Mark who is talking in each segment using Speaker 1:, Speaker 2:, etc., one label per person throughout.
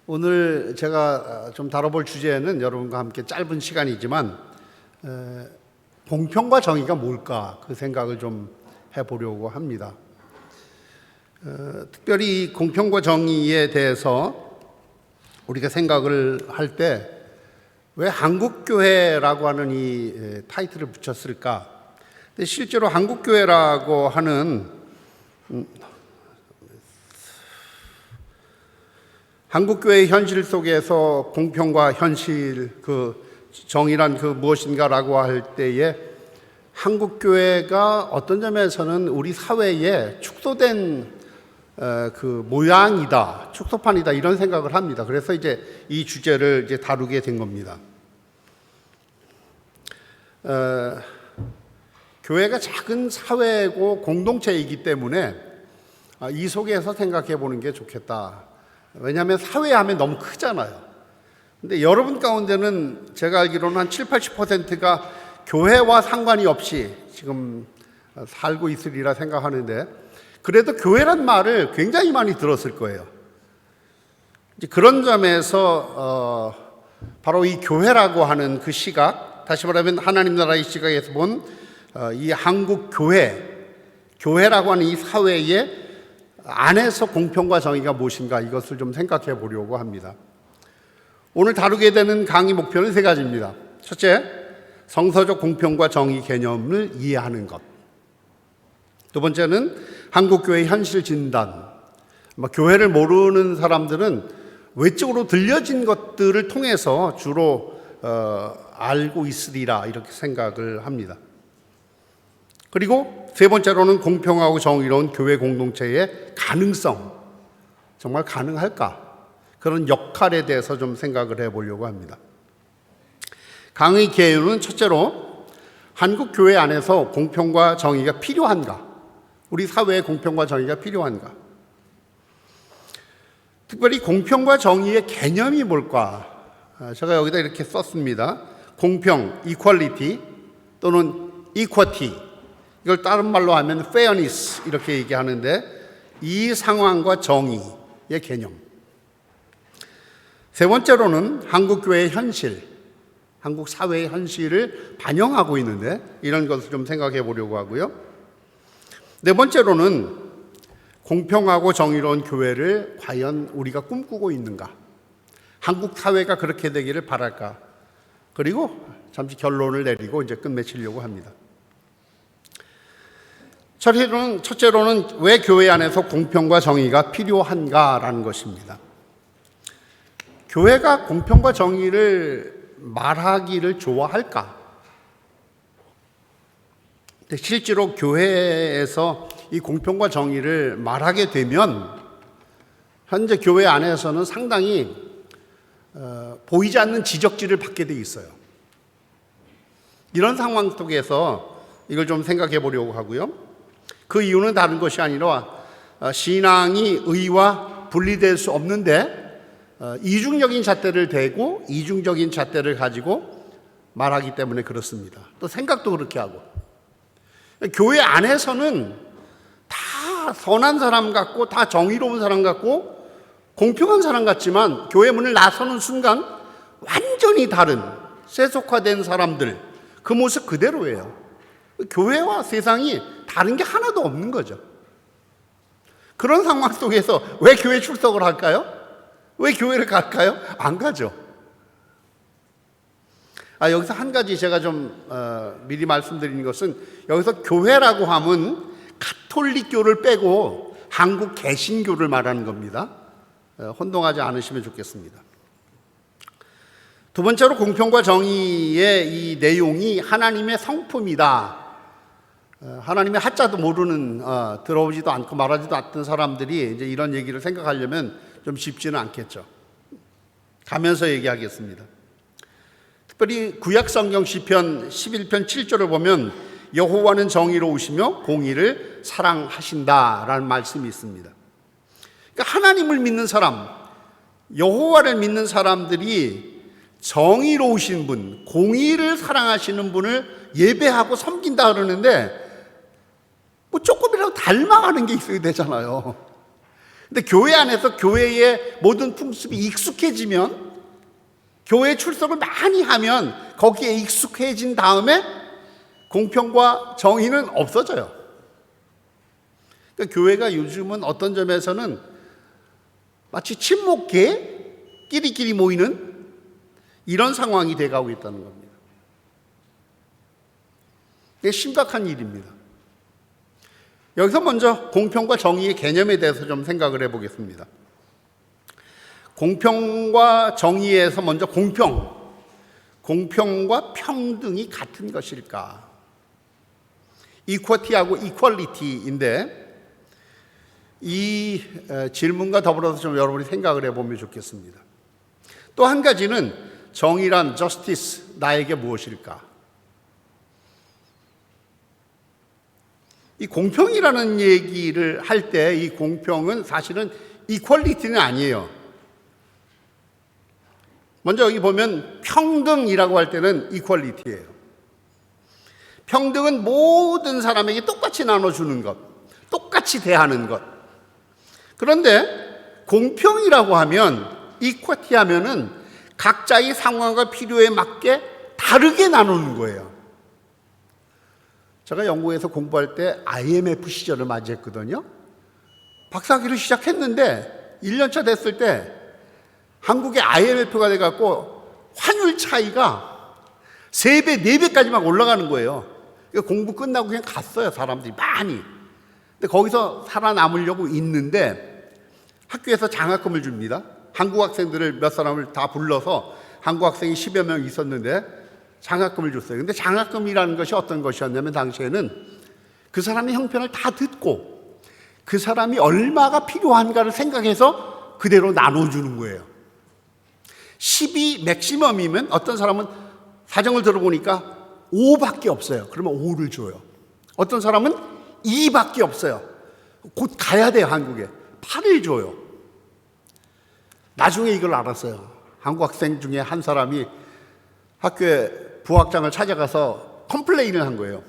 Speaker 1: 오늘 제가 좀 다뤄볼 주제는 여러분과 함께 짧은 시간이지만 공평과 정의가 뭘까 그 생각을 좀 해보려고 합니다. 특별히 공평과 정의에 대해서 우리가 생각을 할 때 왜 한국교회라고 하는 이 타이틀을 붙였을까? 근데 실제로 한국교회라고 하는 한국교회의 현실 속에서 공평과 현실, 정의란 무엇인가라고 할 때에 한국교회가 어떤 점에서는 우리 사회에 축소된 모양이다, 축소판이다 이런 생각을 합니다. 그래서 이제 이 주제를 이제 다루게 된 겁니다. 교회가 작은 사회고 공동체이기 때문에 이 속에서 생각해 보는 게 좋겠다. 왜냐하면 사회하면 너무 크잖아요. 근데 여러분 가운데는 제가 알기로는 한 70-80%가 교회와 상관이 없이 지금 살고 있으리라 생각하는데 그래도 교회란 말을 굉장히 많이 들었을 거예요. 이제 그런 점에서 바로 이 교회라고 하는 그 시각, 다시 말하면 하나님 나라의 시각에서 본 이 한국 교회라고 하는 이 사회의 안에서 공평과 정의가 무엇인가 이것을 좀 생각해 보려고 합니다. 오늘 다루게 되는 강의 목표는 세 가지입니다. 첫째, 성서적 공평과 정의 개념을 이해하는 것. 두 번째는 한국교회의 현실 진단. 교회를 모르는 사람들은 외적으로 들려진 것들을 통해서 주로 알고 있으리라 이렇게 생각을 합니다. 그리고 세 번째로는 공평하고 정의로운 교회 공동체의 가능성. 정말 가능할까? 그런 역할에 대해서 좀 생각을 해보려고 합니다. 강의 개요는 첫째로 한국 교회 안에서 공평과 정의가 필요한가? 우리 사회에 공평과 정의가 필요한가? 특별히 공평과 정의의 개념이 뭘까? 제가 여기다 이렇게 썼습니다. 공평, equality 또는 equity. 이걸 다른 말로 하면 fairness 이렇게 얘기하는데 이 상황과 정의의 개념. 세 번째로는 한국교회의 현실, 한국 사회의 현실을 반영하고 있는데 이런 것을 좀 생각해 보려고 하고요. 네 번째로는 공평하고 정의로운 교회를 과연 우리가 꿈꾸고 있는가? 한국 사회가 그렇게 되기를 바랄까? 그리고 잠시 결론을 내리고 이제 끝맺으려고 합니다. 첫째로는 왜 교회 안에서 공평과 정의가 필요한가라는 것입니다. 교회가 공평과 정의를 말하기를 좋아할까? 실제로 교회에서 이 공평과 정의를 말하게 되면 현재 교회 안에서는 상당히 보이지 않는 지적질을 받게 돼 있어요. 이런 상황 속에서 이걸 좀 생각해 보려고 하고요. 그 이유는 다른 것이 아니라 신앙이 의와 분리될 수 없는데 이중적인 잣대를 대고 이중적인 잣대를 가지고 말하기 때문에 그렇습니다. 또 생각도 그렇게 하고 교회 안에서는 다 선한 사람 같고 다 정의로운 사람 같고 공평한 사람 같지만 교회 문을 나서는 순간 완전히 다른 세속화된 사람들 그 모습 그대로예요. 교회와 세상이 다른 게 하나도 없는 거죠. 그런 상황 속에서 왜 교회 출석을 할까요? 왜 교회를 갈까요? 안 가죠. 여기서 한 가지 제가 좀 미리 말씀드리는 것은 여기서 교회라고 하면 가톨릭교를 빼고 한국 개신교를 말하는 겁니다. 혼동하지 않으시면 좋겠습니다. 두 번째로 공평과 정의의 이 내용이 하나님의 성품이다. 하나님의 하자도 모르는 들어오지도 않고 말하지도 않던 사람들이 이제 이런 얘기를 생각하려면 좀 쉽지는 않겠죠. 가면서 얘기하겠습니다. 특별히 구약성경 시편 11편 7절을 보면 여호와는 정의로우시며 공의를 사랑하신다라는 말씀이 있습니다. 그러니까 하나님을 믿는 사람, 여호와를 믿는 사람들이 정의로우신 분, 공의를 사랑하시는 분을 예배하고 섬긴다 그러는데 조금이라도 닮아가는 게 있어야 되잖아요. 근데 교회 안에서 교회의 모든 풍습이 익숙해지면, 교회 출석을 많이 하면 거기에 익숙해진 다음에 공평과 정의는 없어져요. 그러니까 교회가 요즘은 어떤 점에서는 마치 친목계 끼리끼리 모이는 이런 상황이 돼가고 있다는 겁니다. 이게 심각한 일입니다. 여기서 먼저 공평과 정의의 개념에 대해서 좀 생각을 해보겠습니다. 공평과 정의에서 먼저 공평과 평등이 같은 것일까? 이퀄티하고 이퀄리티인데, 이 질문과 더불어서 좀 여러분이 생각을 해보면 좋겠습니다. 또 한 가지는 정의란 justice, 나에게 무엇일까? 이 공평이라는 얘기를 할 때 이 공평은 사실은 이퀄리티는 아니에요. 먼저 여기 보면 평등이라고 할 때는 이퀄리티예요. 평등은 모든 사람에게 똑같이 나눠주는 것, 똑같이 대하는 것. 그런데 공평이라고 하면, 이퀄티 하면은 각자의 상황과 필요에 맞게 다르게 나누는 거예요. 제가 영국에서 공부할 때 IMF 시절을 맞이했거든요. 박사학위를 시작했는데 1년차 됐을 때 한국의 IMF가 돼갖고 환율 차이가 3배, 4배까지 막 올라가는 거예요. 공부 끝나고 그냥 갔어요, 사람들이 많이. 근데 거기서 살아남으려고 있는데 학교에서 장학금을 줍니다. 한국 학생들을 몇 사람을 다 불러서, 한국 학생이 10여 명 있었는데 장학금을 줬어요. 근데 장학금이라는 것이 어떤 것이었냐면, 당시에는 그 사람의 형편을 다 듣고 그 사람이 얼마가 필요한가를 생각해서 그대로 나눠주는 거예요. 10이 맥시멈이면 어떤 사람은 사정을 들어보니까 5밖에 없어요. 그러면 5를 줘요. 어떤 사람은 2밖에 없어요. 곧 가야 돼요, 한국에. 8을 줘요. 나중에 이걸 알았어요. 한국 학생 중에 한 사람이 학교에 부학장을 찾아가서 컴플레인을 한 거예요.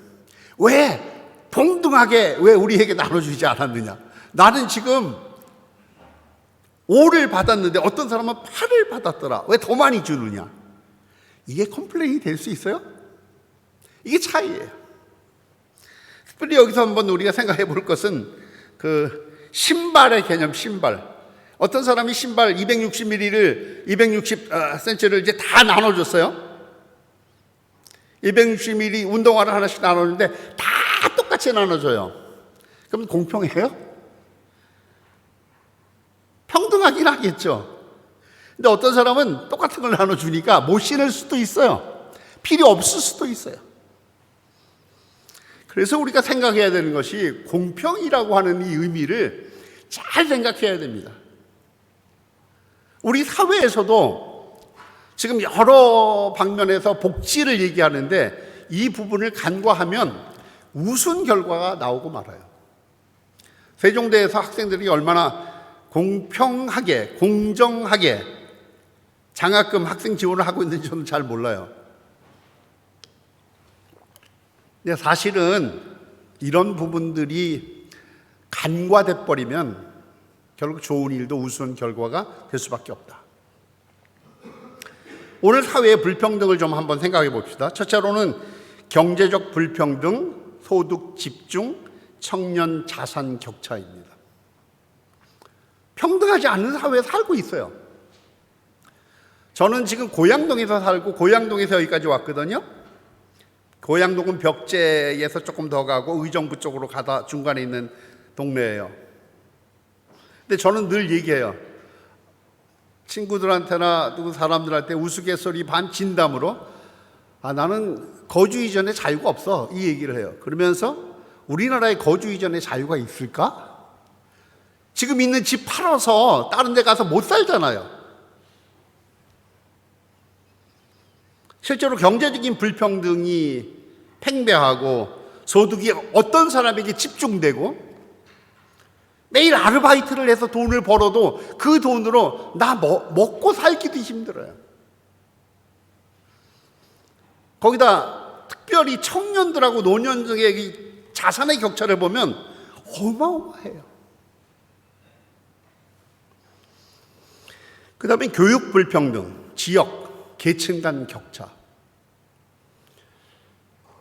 Speaker 1: 왜 동등하게 왜 우리에게 나눠주지 않았느냐. 나는 지금 5를 받았는데 어떤 사람은 8을 받았더라. 왜 더 많이 주느냐. 이게 컴플레인이 될 수 있어요? 이게 차이예요. 특별히 여기서 한번 우리가 생각해 볼 것은 그 신발의 개념, 신발. 어떤 사람이 신발 260mm를 260cm를 이제 다 나눠줬어요. 260mm 운동화를 하나씩 나눴는데 다 똑같이 나눠줘요. 그럼 공평해요? 평등하긴 하겠죠. 근데 어떤 사람은 똑같은 걸 나눠주니까 못 신을 수도 있어요. 필요 없을 수도 있어요. 그래서 우리가 생각해야 되는 것이, 공평이라고 하는 이 의미를 잘 생각해야 됩니다. 우리 사회에서도 지금 여러 방면에서 복지를 얘기하는데 이 부분을 간과하면 우스운 결과가 나오고 말아요. 세종대에서 학생들이 얼마나 공평하게, 공정하게 장학금 학생 지원을 하고 있는지 저는 잘 몰라요. 근데 사실은 이런 부분들이 간과돼 버리면 결국 좋은 일도 우스운 결과가 될 수밖에 없다. 오늘 사회의 불평등을 좀 한번 생각해 봅시다. 첫째로는 경제적 불평등, 소득 집중, 청년 자산 격차입니다. 평등하지 않은 사회에 살고 있어요. 저는 지금 고양동에서 살고 고양동에서 여기까지 왔거든요. 고양동은 벽제에서 조금 더 가고 의정부 쪽으로 가다 중간에 있는 동네예요. 근데 저는 늘 얘기해요. 친구들한테나 누구 사람들한테 우스갯소리 반 진담으로, 나는 거주 이전에 자유가 없어, 이 얘기를 해요. 그러면서 우리나라에 거주 이전에 자유가 있을까? 지금 있는 집 팔아서 다른 데 가서 못 살잖아요. 실제로 경제적인 불평등이 팽배하고 소득이 어떤 사람에게 집중되고, 매일 아르바이트를 해서 돈을 벌어도 그 돈으로 나 먹고 살기도 힘들어요. 거기다 특별히 청년들하고 노년층의 자산의 격차를 보면 어마어마해요. 그다음에 교육 불평등, 지역, 계층 간 격차.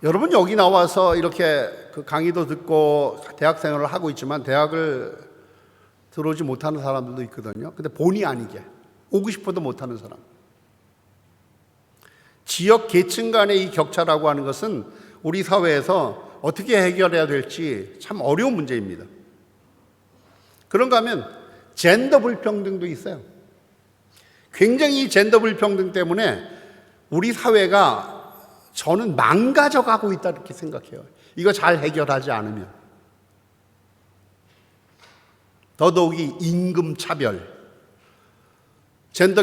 Speaker 1: 여러분 여기 나와서 이렇게 그 강의도 듣고 대학 생활을 하고 있지만 대학을 들어오지 못하는 사람들도 있거든요. 근데 본의 아니게 오고 싶어도 못하는 사람. 지역 계층 간의 이 격차라고 하는 것은 우리 사회에서 어떻게 해결해야 될지 참 어려운 문제입니다. 그런가 하면 젠더 불평등도 있어요. 굉장히 이 젠더 불평등 때문에 우리 사회가 저는 망가져가고 있다 이렇게 생각해요. 이거 잘 해결하지 않으면. 더더욱이 임금 차별, 젠더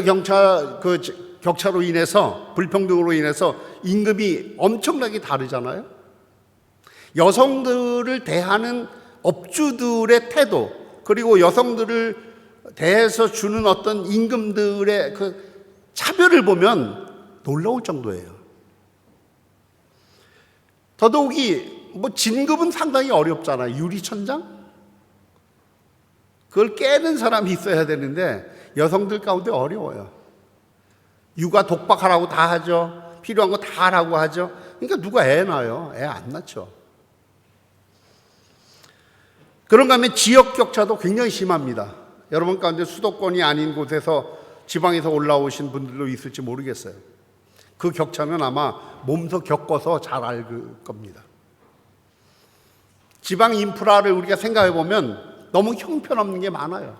Speaker 1: 격차로 인해서, 불평등으로 인해서 임금이 엄청나게 다르잖아요. 여성들을 대하는 업주들의 태도, 그리고 여성들을 대해서 주는 어떤 임금들의 그 차별을 보면 놀라울 정도예요. 더더욱이 진급은 상당히 어렵잖아요. 유리천장? 그걸 깨는 사람이 있어야 되는데 여성들 가운데 어려워요. 육아 독박하라고 다 하죠. 필요한 거 다 하라고 하죠. 그러니까 누가 애 낳아요? 애 안 낳죠. 그런가 하면 지역 격차도 굉장히 심합니다. 여러분 가운데 수도권이 아닌 곳에서 지방에서 올라오신 분들도 있을지 모르겠어요. 그 격차는 아마 몸소 겪어서 잘 알 겁니다. 지방 인프라를 우리가 생각해 보면 너무 형편없는 게 많아요.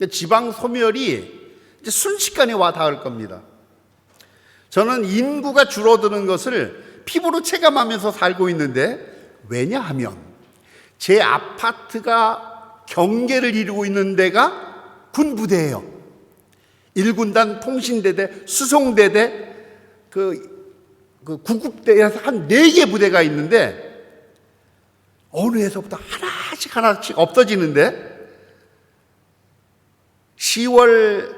Speaker 1: 지방 소멸이 이제 순식간에 와 닿을 겁니다. 저는 인구가 줄어드는 것을 피부로 체감하면서 살고 있는데, 왜냐하면 제 아파트가 경계를 이루고 있는 데가 군부대예요. 1군단 통신대대, 수송대대, 구급대에서 한 4개 부대가 있는데 어느 해서부터 하나씩 없어지는데 11월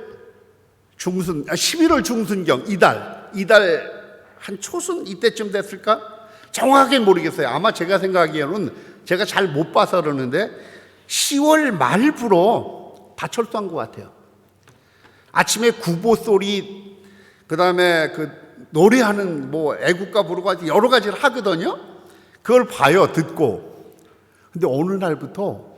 Speaker 1: 중순경 이달 한 초순 이때쯤 됐을까? 정확하게 모르겠어요. 아마 제가 생각하기에는 제가 잘 못 봐서 그러는데 10월 말부로 다 철수한 것 같아요. 아침에 구보 소리, 그 다음에 노래하는 애국가 부르고 여러 가지를 하거든요. 그걸 봐요, 듣고. 근데 어느 날부터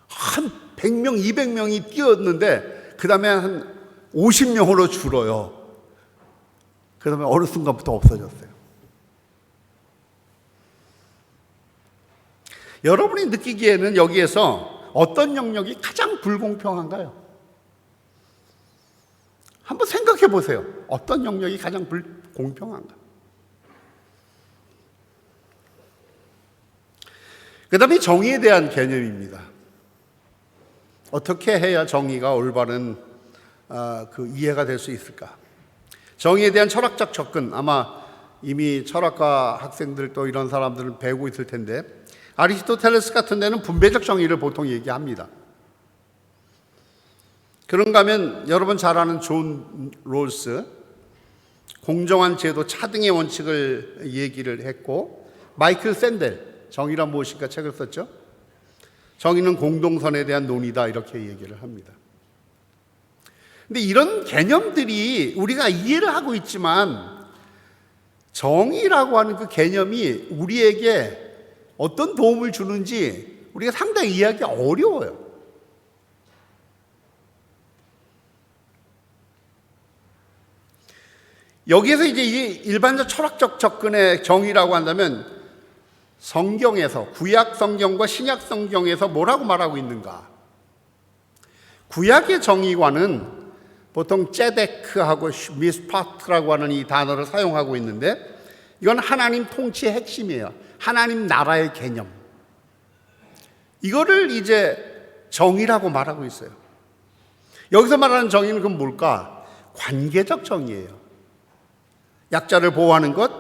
Speaker 1: 한 100명, 200명이 뛰었는데 그 다음에 한 50명으로 줄어요. 그 다음에 어느 순간부터 없어졌어요. 여러분이 느끼기에는 여기에서 어떤 영역이 가장 불공평한가요? 한번 생각해 보세요. 어떤 영역이 가장 불공평한가? 그 다음에 정의에 대한 개념입니다. 어떻게 해야 정의가 올바른 이해가 될 수 있을까? 정의에 대한 철학적 접근, 아마 이미 철학과 학생들 또 이런 사람들은 배우고 있을 텐데, 아리스토텔레스 같은 데는 분배적 정의를 보통 얘기합니다. 그런가 하면 여러분 잘 아는 존 롤스, 공정한 제도 차등의 원칙을 얘기를 했고, 마이클 샌델, 정의란 무엇인가 책을 썼죠. 정의는 공동선에 대한 논의다 이렇게 얘기를 합니다. 근데 이런 개념들이 우리가 이해를 하고 있지만 정의라고 하는 그 개념이 우리에게 어떤 도움을 주는지 우리가 상당히 이해하기 어려워요. 여기에서 이제 이 일반적 철학적 접근의 정의라고 한다면 성경에서, 구약 성경과 신약 성경에서 뭐라고 말하고 있는가? 구약의 정의관은 보통 제데크하고 미스파트라고 하는 이 단어를 사용하고 있는데, 이건 하나님 통치의 핵심이에요. 하나님 나라의 개념. 이거를 이제 정의라고 말하고 있어요. 여기서 말하는 정의는 그럼 뭘까? 관계적 정의예요. 약자를 보호하는 것,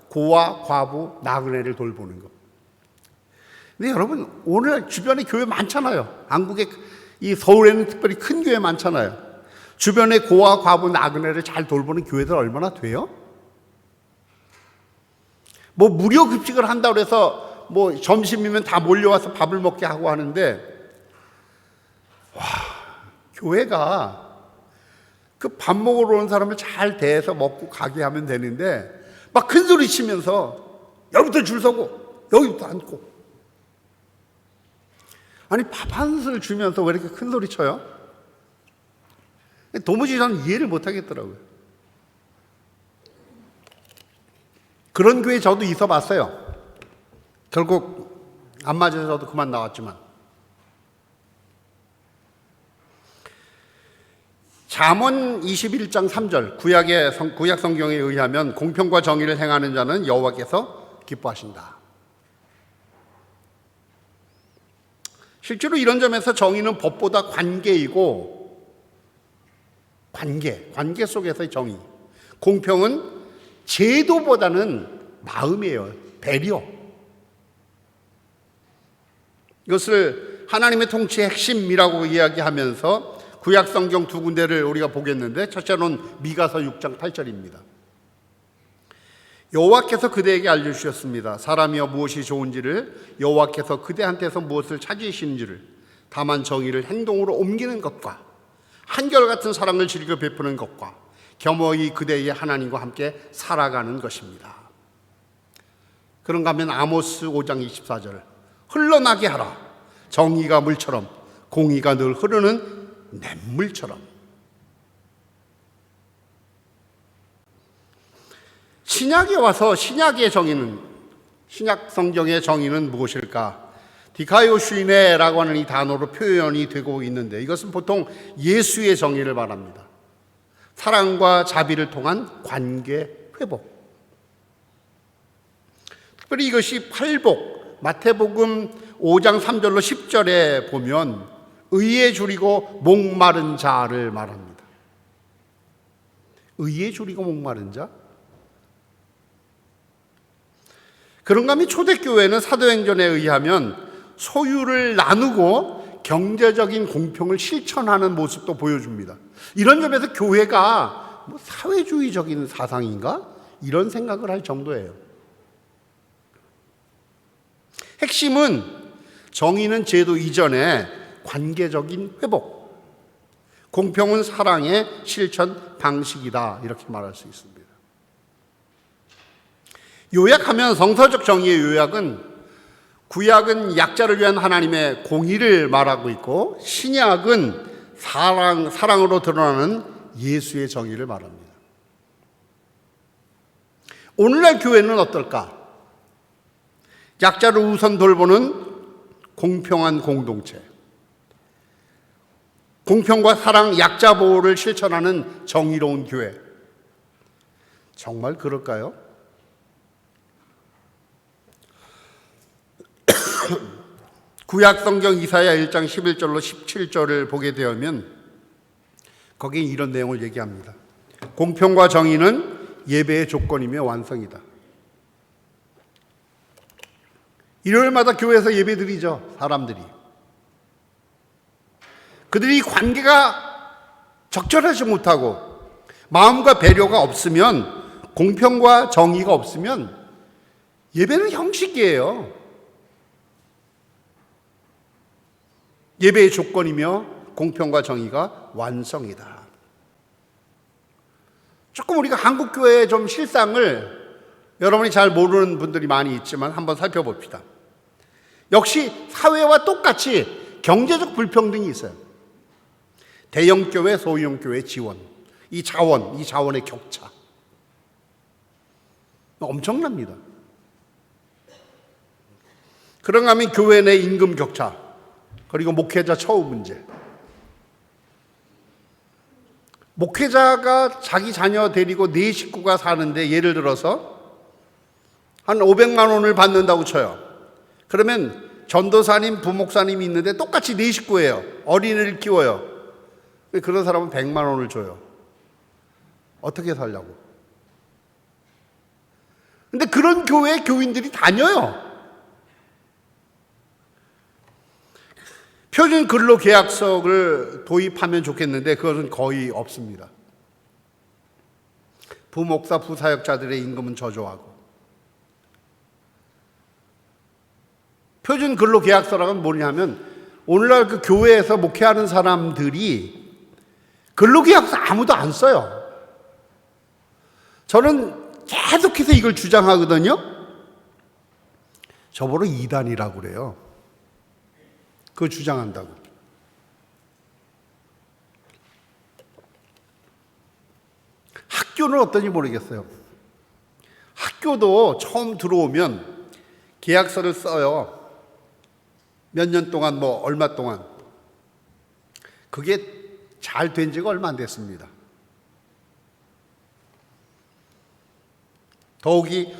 Speaker 1: 고아, 과부, 나그네를 돌보는 것. 근데 여러분, 오늘 주변에 교회 많잖아요. 한국에, 이 서울에는 특별히 큰 교회 많잖아요. 주변에 고아, 과부, 나그네를 잘 돌보는 교회들 얼마나 돼요? 무료 급식을 한다고 해서 점심이면 다 몰려와서 밥을 먹게 하고 하는데, 교회가 그 밥 먹으러 온 사람을 잘 대해서 먹고 가게 하면 되는데 막 큰 소리 치면서 여기부터 줄 서고 여기부터 앉고, 아니 밥 한 술 주면서 왜 이렇게 큰 소리 쳐요? 도무지 저는 이해를 못 하겠더라고요. 그런 교회 저도 있어 봤어요. 결국 안 맞아서 저도 그만 나왔지만, 잠언 21장 3절 구약 성경에 의하면 공평과 정의를 행하는 자는 여호와께서 기뻐하신다. 실제로 이런 점에서 정의는 법보다 관계이고, 관계 속에서의 정의, 공평은 제도보다는 마음이에요. 배려. 이것을 하나님의 통치의 핵심이라고 이야기하면서 구약 성경 두 군데를 우리가 보겠는데, 첫째로는 미가서 6장 8절입니다. 여호와께서 그대에게 알려주셨습니다. 사람이여 무엇이 좋은지를, 여호와께서 그대한테서 무엇을 찾으시는지를, 다만 정의를 행동으로 옮기는 것과 한결같은 사랑을 즐겨 베푸는 것과 겸허히 그대의 하나님과 함께 살아가는 것입니다. 그런가 하면 아모스 5장 24절, 흘러나게 하라. 정의가 물처럼 공의가 늘 흐르는 냇물처럼. 신약에 와서 신약의 정의는, 신약 성경의 정의는 무엇일까? 디카이오슈이네라고 하는 이 단어로 표현이 되고 있는데, 이것은 보통 예수의 정의를 말합니다. 사랑과 자비를 통한 관계 회복. 특별히 이것이 팔복, 마태복음 5장 3절로 10절에 보면 의에 줄이고 목마른 자를 말합니다. 의에 줄이고 목마른 자? 그런가 하면 초대교회는 사도행전에 의하면 소유를 나누고 경제적인 공평을 실천하는 모습도 보여줍니다. 이런 점에서 교회가 사회주의적인 사상인가? 이런 생각을 할 정도예요. 핵심은 정의는 제도 이전에 관계적인 회복, 공평은 사랑의 실천 방식이다, 이렇게 말할 수 있습니다. 요약하면 성서적 정의의 요약은, 구약은 약자를 위한 하나님의 공의를 말하고 있고, 신약은 사랑으로 드러나는 예수의 정의를 말합니다. 오늘날 교회는 어떨까? 약자를 우선 돌보는 공평한 공동체, 공평과 사랑, 약자 보호를 실천하는 정의로운 교회. 정말 그럴까요? 구약 성경 이사야 1장 11절로 17절을 보게 되면 거기에 이런 내용을 얘기합니다. 공평과 정의는 예배의 조건이며 완성이다. 일요일마다 교회에서 예배 드리죠, 사람들이. 그들이 관계가 적절하지 못하고 마음과 배려가 없으면, 공평과 정의가 없으면 예배는 형식이에요. 예배의 조건이며 공평과 정의가 완성이다. 조금 우리가 한국교회의 좀 실상을 여러분이 잘 모르는 분들이 많이 있지만 한번 살펴봅시다. 역시 사회와 똑같이 경제적 불평등이 있어요. 대형교회, 소형교회 지원, 이 자원의 격차 엄청납니다. 그런가 하면 교회 내 임금 격차, 그리고 목회자 처우 문제. 목회자가 자기 자녀 데리고 네 식구가 사는데, 예를 들어서 한 500만 원을 받는다고 쳐요. 그러면 전도사님, 부목사님이 있는데 똑같이 네 식구예요. 어린이를 키워요. 그런 사람은 100만 원을 줘요. 어떻게 살려고? 근데 그런 교회에 교인들이 다녀요. 표준 근로 계약서를 도입하면 좋겠는데 그것은 거의 없습니다. 부목사, 부사역자들의 임금은 저조하고, 표준 근로 계약서라는 뭐냐면 오늘날 그 교회에서 목회하는 사람들이 근로계약서 아무도 안 써요. 저는 계속해서 이걸 주장하거든요. 저보고 이단이라고 그래요. 그거 주장한다고. 학교는 어떤지 모르겠어요. 학교도 처음 들어오면 계약서를 써요. 몇 년 동안 얼마 동안. 그게 잘 된 지가 얼마 안 됐습니다. 더욱이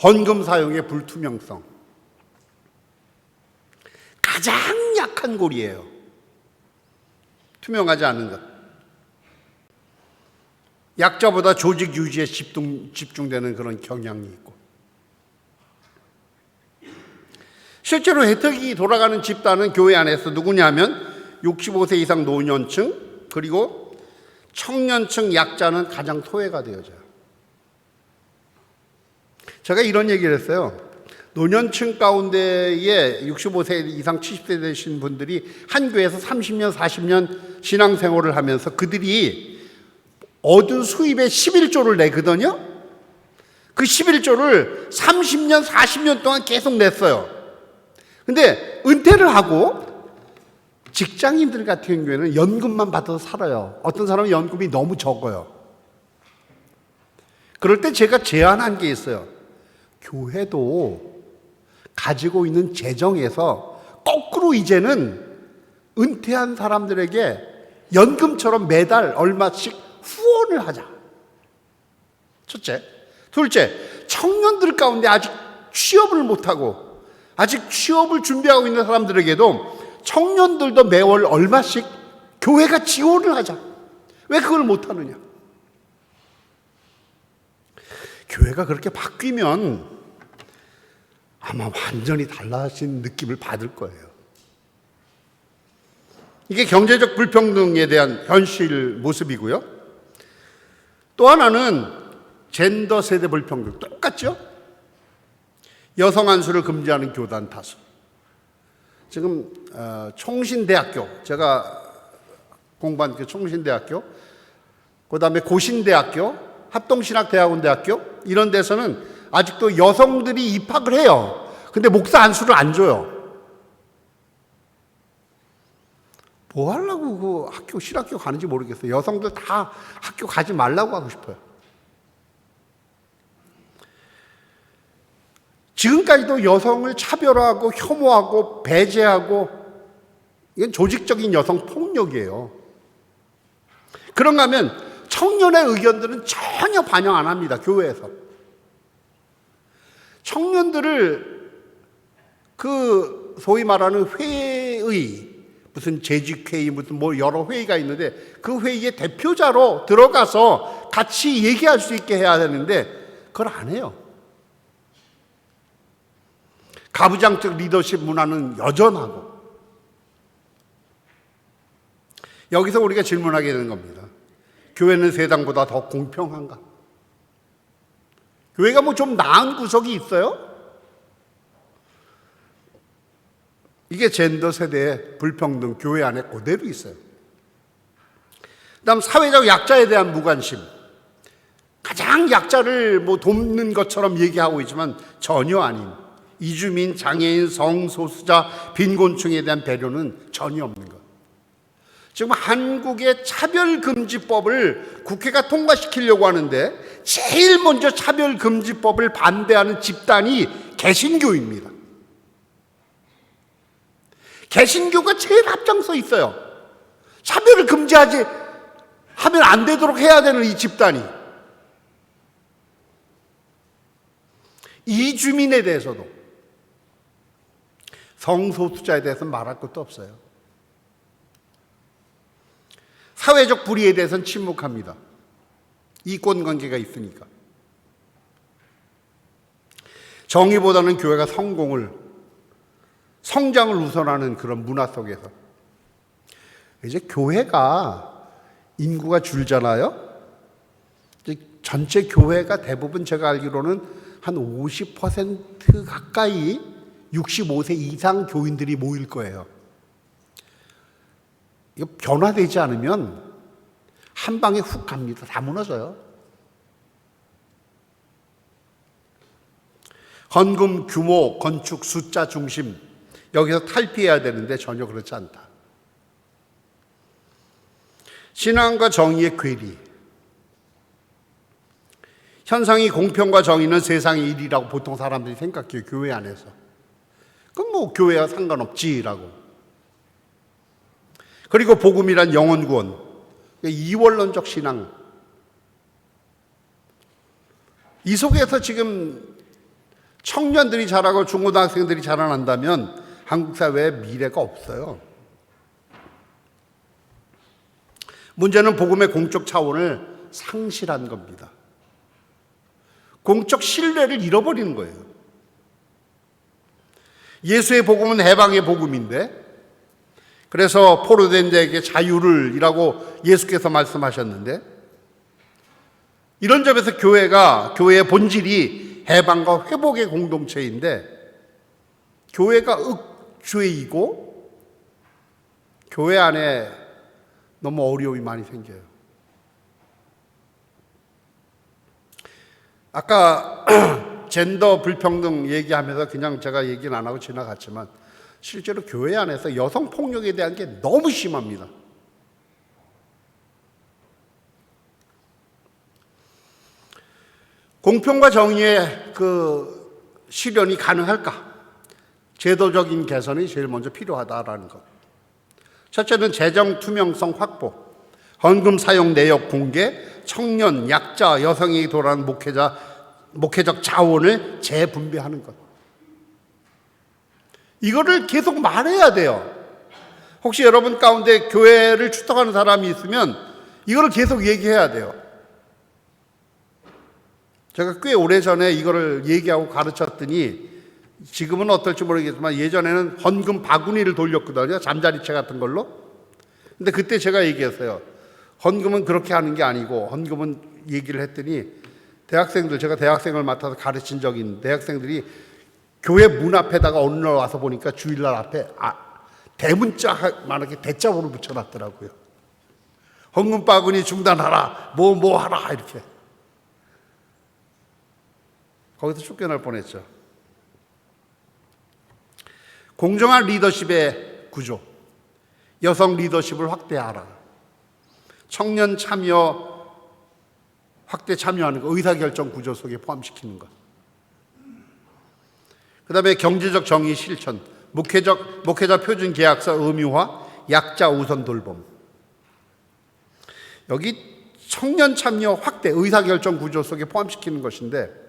Speaker 1: 헌금 사용의 불투명성. 가장 약한 고리예요. 투명하지 않은 것. 약자보다 조직 유지에 집중되는 그런 경향이 있고, 실제로 혜택이 돌아가는 집단은 교회 안에서 누구냐면 65세 이상 노년층, 그리고 청년층 약자는 가장 소외가 되어져요. 제가 이런 얘기를 했어요. 노년층 가운데에 65세 이상 70세 되신 분들이 한 교회에서 30년, 40년 신앙생활을 하면서 그들이 얻은 수입의 11조를 내거든요. 그 11조를 30년, 40년 동안 계속 냈어요. 근데 은퇴를 하고 직장인들 같은 경우에는 연금만 받아서 살아요. 어떤 사람은 연금이 너무 적어요. 그럴 때 제가 제안한 게 있어요. 교회도 가지고 있는 재정에서 거꾸로 이제는 은퇴한 사람들에게 연금처럼 매달 얼마씩 후원을 하자. 첫째. 둘째, 청년들 가운데 아직 취업을 못하고 아직 취업을 준비하고 있는 사람들에게도 청년들도 매월 얼마씩 교회가 지원을 하자. 왜 그걸 못하느냐? 교회가 그렇게 바뀌면 아마 완전히 달라진 느낌을 받을 거예요. 이게 경제적 불평등에 대한 현실 모습이고요. 또 하나는 젠더 세대 불평등. 똑같죠? 여성 안수를 금지하는 교단 다수. 지금 총신대학교, 제가 공부한 그 총신대학교, 그 다음에 고신대학교, 합동신학대학원대학교 이런 데서는 아직도 여성들이 입학을 해요. 근데 목사 안수를 안 줘요. 뭐 하려고 그 학교, 신학교 가는지 모르겠어요. 여성들 다 학교 가지 말라고 하고 싶어요. 지금까지도 여성을 차별하고 혐오하고 배제하고 이건 조직적인 여성 폭력이에요. 그런가 하면 청년의 의견들은 전혀 반영 안 합니다. 교회에서. 청년들을 그 소위 말하는 회의, 무슨 재직회의, 무슨 여러 회의가 있는데 그 회의에 대표자로 들어가서 같이 얘기할 수 있게 해야 되는데 그걸 안 해요. 가부장적 리더십 문화는 여전하고. 여기서 우리가 질문하게 되는 겁니다. 교회는 세상보다 더 공평한가? 교회가 좀 나은 구석이 있어요? 이게 젠더 세대의 불평등 교회 안에 그대로 있어요. 그다음 사회적 약자에 대한 무관심. 가장 약자를 돕는 것처럼 얘기하고 있지만 전혀 아닌 이주민, 장애인, 성소수자, 빈곤층에 대한 배려는 전혀 없는 것. 지금 한국의 차별금지법을 국회가 통과시키려고 하는데 제일 먼저 차별금지법을 반대하는 집단이 개신교입니다. 개신교가 제일 앞장서 있어요. 차별을 금지하지 하면 안 되도록 해야 되는 이 집단이. 이주민에 대해서도, 성소수자에 대해서는 말할 것도 없어요. 사회적 불의에 대해서는 침묵합니다. 이권관계가 있으니까. 정의보다는 교회가 성장을 우선하는 그런 문화 속에서 이제 교회가 인구가 줄잖아요. 전체 교회가 대부분 제가 알기로는 한 50% 가까이 65세 이상 교인들이 모일 거예요. 이거 변화되지 않으면 한 방에 훅 갑니다. 다 무너져요. 헌금 규모, 건축 숫자 중심, 여기서 탈피해야 되는데 전혀 그렇지 않다. 신앙과 정의의 괴리. 현상이 공평과 정의는 세상의 일이라고 보통 사람들이 생각해요. 교회 안에서. 그럼 뭐 교회와 상관없지라고. 그리고 복음이란 영혼 구원. 이원론적 신앙. 이 속에서 지금 청년들이 자라고 중고등학생들이 자라난다면 한국 사회에 미래가 없어요. 문제는 복음의 공적 차원을 상실한 겁니다. 공적 신뢰를 잃어버리는 거예요. 예수의 복음은 해방의 복음인데, 그래서 포로된 자에게 자유를 이라고 예수께서 말씀하셨는데, 이런 점에서 교회의 본질이 해방과 회복의 공동체인데, 교회가 윽죄이고 교회 안에 너무 어려움이 많이 생겨요. 아까 젠더 불평등 얘기하면서 그냥 제가 얘기는 안 하고 지나갔지만 실제로 교회 안에서 여성 폭력에 대한 게 너무 심합니다. 공평과 정의의 그 실현이 가능할까? 제도적인 개선이 제일 먼저 필요하다라는 것. 첫째는 재정 투명성 확보, 헌금 사용 내역 공개, 청년, 약자, 여성에게 돌아가는 목회적 자원을 재분배하는 것. 이거를 계속 말해야 돼요. 혹시 여러분 가운데 교회를 출석하는 사람이 있으면 이거를 계속 얘기해야 돼요. 제가 꽤 오래전에 이거를 얘기하고 가르쳤더니 지금은 어떨지 모르겠지만 예전에는 헌금 바구니를 돌렸거든요. 잠자리채 같은 걸로. 근데 그때 제가 얘기했어요. 헌금은 그렇게 하는 게 아니고, 헌금은 얘기를 했더니 제가 대학생을 맡아서 가르친 적이 있는데 대학생들이 교회 문 앞에다가 어느 날 와서 보니까 주일날 앞에 대문짝만하게 대자보를 붙여놨더라고요. 헌금 바구니 중단하라, 뭐 하라 이렇게. 거기서 쫓겨날 뻔했죠. 공정한 리더십의 구조, 여성 리더십을 확대하라, 청년 참여 확대 참여하는 것, 의사결정 구조 속에 포함시키는 것. 그 다음에 경제적 정의 실천, 목회자 표준 계약서 의무화, 약자 우선 돌봄. 여기 청년 참여 확대, 의사결정 구조 속에 포함시키는 것인데,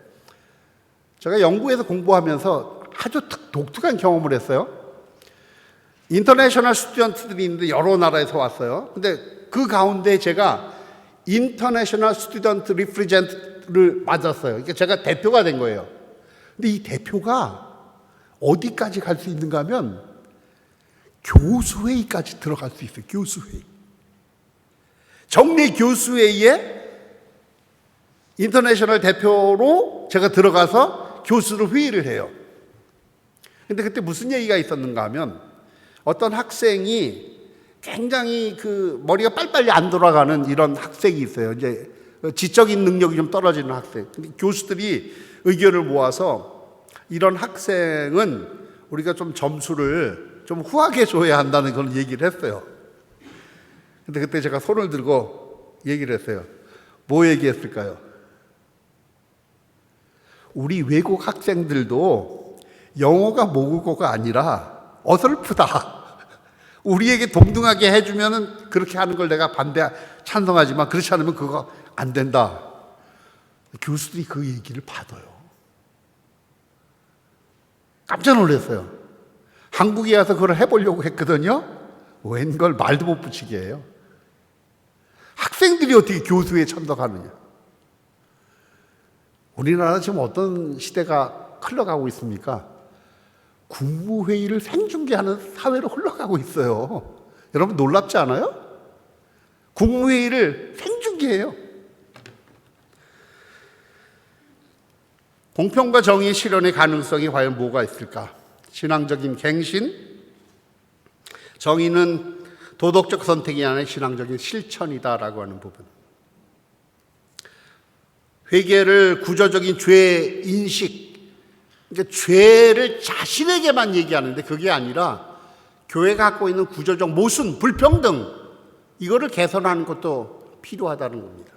Speaker 1: 제가 연구에서 공부하면서 아주 독특한 경험을 했어요. 인터내셔널 스튜던트들이 있는데 여러 나라에서 왔어요. 근데 그 가운데 제가 인터내셔널 스튜던트 리프리젠트를 맞았어요. 그러니까 제가 대표가 된 거예요. 근데 이 대표가 어디까지 갈 수 있는가 하면 교수회의까지 들어갈 수 있어요. 교수회의. 정례 교수회의에 인터내셔널 대표로 제가 들어가서 교수로 회의를 해요. 근데 그때 무슨 얘기가 있었는가 하면 어떤 학생이 굉장히 그 머리가 빨리빨리 안 돌아가는 이런 학생이 있어요. 이제 지적인 능력이 좀 떨어지는 학생. 근데 교수들이 의견을 모아서 이런 학생은 우리가 좀 점수를 좀 후하게 줘야 한다는 그런 얘기를 했어요. 근데 그때 제가 손을 들고 얘기를 했어요. 뭐 얘기했을까요? 우리 외국 학생들도 영어가 모국어가 아니라 어설프다. 우리에게 동등하게 해주면은 그렇게 하는 걸 내가 찬성하지만 그렇지 않으면 그거 안 된다. 교수들이 그 얘기를 받아요. 깜짝 놀랐어요. 한국에 와서 그걸 해보려고 했거든요. 웬걸 말도 못 붙이게 해요. 학생들이 어떻게 교수에 참석하느냐. 우리나라 지금 어떤 시대가 흘러가고 있습니까? 국무회의를 생중계하는 사회로 흘러가고 있어요. 여러분 놀랍지 않아요? 국무회의를 생중계해요. 공평과 정의 실현의 가능성이 과연 뭐가 있을까? 신앙적인 갱신, 정의는 도덕적 선택이 아니라 신앙적인 실천이다라고 하는 부분. 회개를 구조적인 죄 인식, 그러니까 죄를 자신에게만 얘기하는데 그게 아니라 교회가 갖고 있는 구조적 모순, 불평등, 이거를 개선하는 것도 필요하다는 겁니다.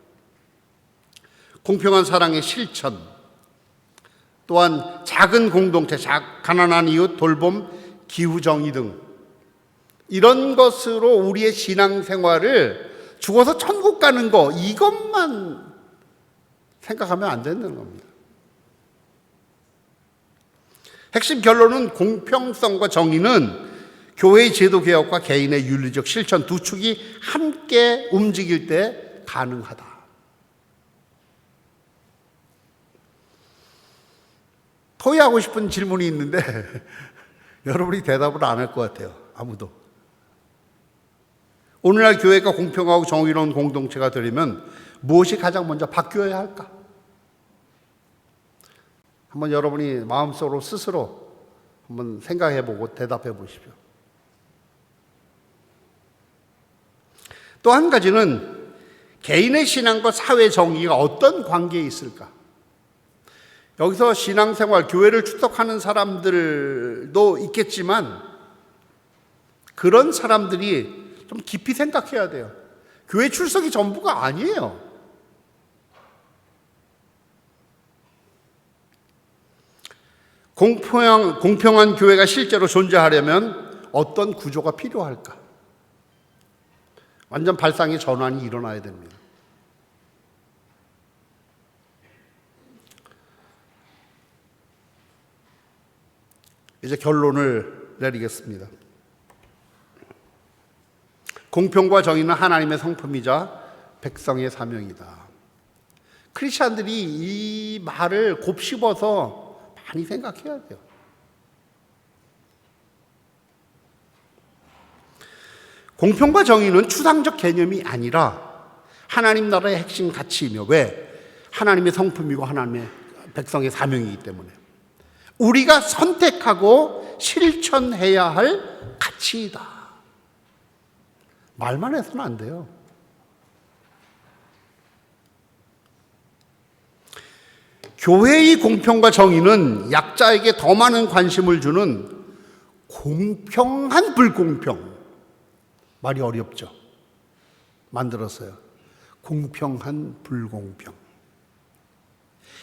Speaker 1: 공평한 사랑의 실천, 또한 작은 공동체, 가난한 이웃 돌봄, 기후정의 등 이런 것으로 우리의 신앙생활을 죽어서 천국 가는 거, 이것만 생각하면 안 된다는 겁니다. 핵심 결론은 공평성과 정의는 교회의 제도개혁과 개인의 윤리적 실천 두 축이 함께 움직일 때 가능하다. 토의하고 싶은 질문이 있는데 여러분이 대답을 안 할 것 같아요. 아무도. 오늘날 교회가 공평하고 정의로운 공동체가 되려면 무엇이 가장 먼저 바뀌어야 할까? 한번 여러분이 마음속으로 스스로 한번 생각해보고 대답해 보십시오. 또 한 가지는 개인의 신앙과 사회 정의가 어떤 관계에 있을까? 여기서 신앙생활, 교회를 출석하는 사람들도 있겠지만 그런 사람들이 좀 깊이 생각해야 돼요. 교회 출석이 전부가 아니에요. 공평한 교회가 실제로 존재하려면 어떤 구조가 필요할까? 완전 발상의 전환이 일어나야 됩니다. 이제 결론을 내리겠습니다. 공평과 정의는 하나님의 성품이자 백성의 사명이다. 크리스찬들이 이 말을 곱씹어서 많이 생각해야 돼요. 공평과 정의는 추상적 개념이 아니라 하나님 나라의 핵심 가치이며, 왜? 하나님의 성품이고 하나님의 백성의 사명이기 때문에 우리가 선택하고 실천해야 할 가치이다. 말만 해서는 안 돼요. 교회의 공평과 정의는 약자에게 더 많은 관심을 주는 공평한 불공평, 말이 어렵죠. 만들었어요. 공평한 불공평.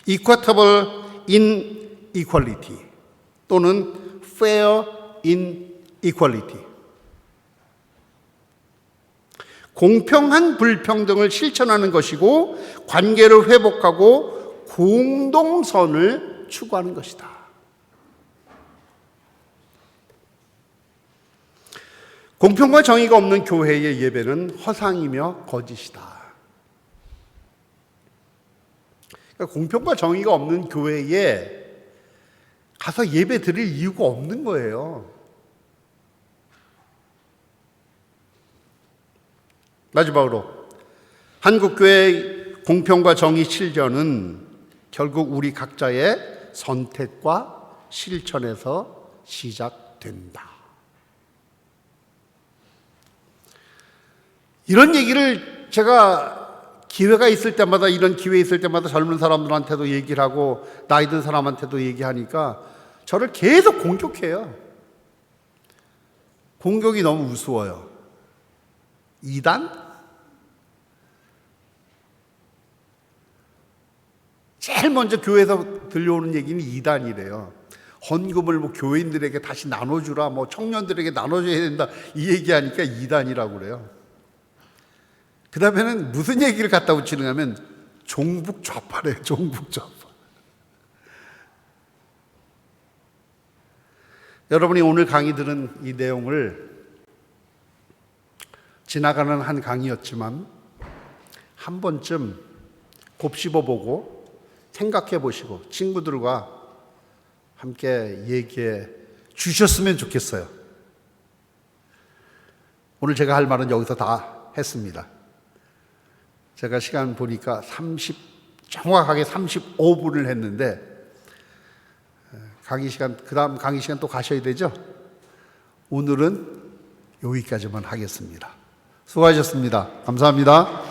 Speaker 1: Equitable inequality 또는 fair inequality. 공평한 불평등을 실천하는 것이고 관계를 회복하고 공동선을 추구하는 것이다. 공평과 정의가 없는 교회의 예배는 허상이며 거짓이다. 그러니까 공평과 정의가 없는 교회에 가서 예배 드릴 이유가 없는 거예요. 마지막으로 한국교회의 공평과 정의 실현은 결국 우리 각자의 선택과 실천에서 시작된다. 이런 얘기를 제가 기회가 있을 때마다, 이런 기회 있을 때마다 젊은 사람들한테도 얘기를 하고 나이 든 사람한테도 얘기하니까 저를 계속 공격해요. 공격이 너무 우스워요. 이단? 제일 먼저 교회에서 들려오는 얘기는 이단이래요. 헌금을 뭐 교인들에게 다시 나눠주라, 뭐 청년들에게 나눠줘야 된다, 이 얘기하니까 이단이라고 그래요. 그 다음에는 무슨 얘기를 갖다 붙이는가 하면 종북 좌파래요. 종북 좌파. 여러분이 오늘 강의 들은 이 내용을 지나가는 한 강의였지만 한 번쯤 곱씹어보고 생각해 보시고 친구들과 함께 얘기해 주셨으면 좋겠어요. 오늘 제가 할 말은 여기서 다 했습니다. 제가 시간 보니까 정확하게 35분을 했는데 강의 시간, 그 다음 강의 시간 또 가셔야 되죠? 오늘은 여기까지만 하겠습니다. 수고하셨습니다. 감사합니다.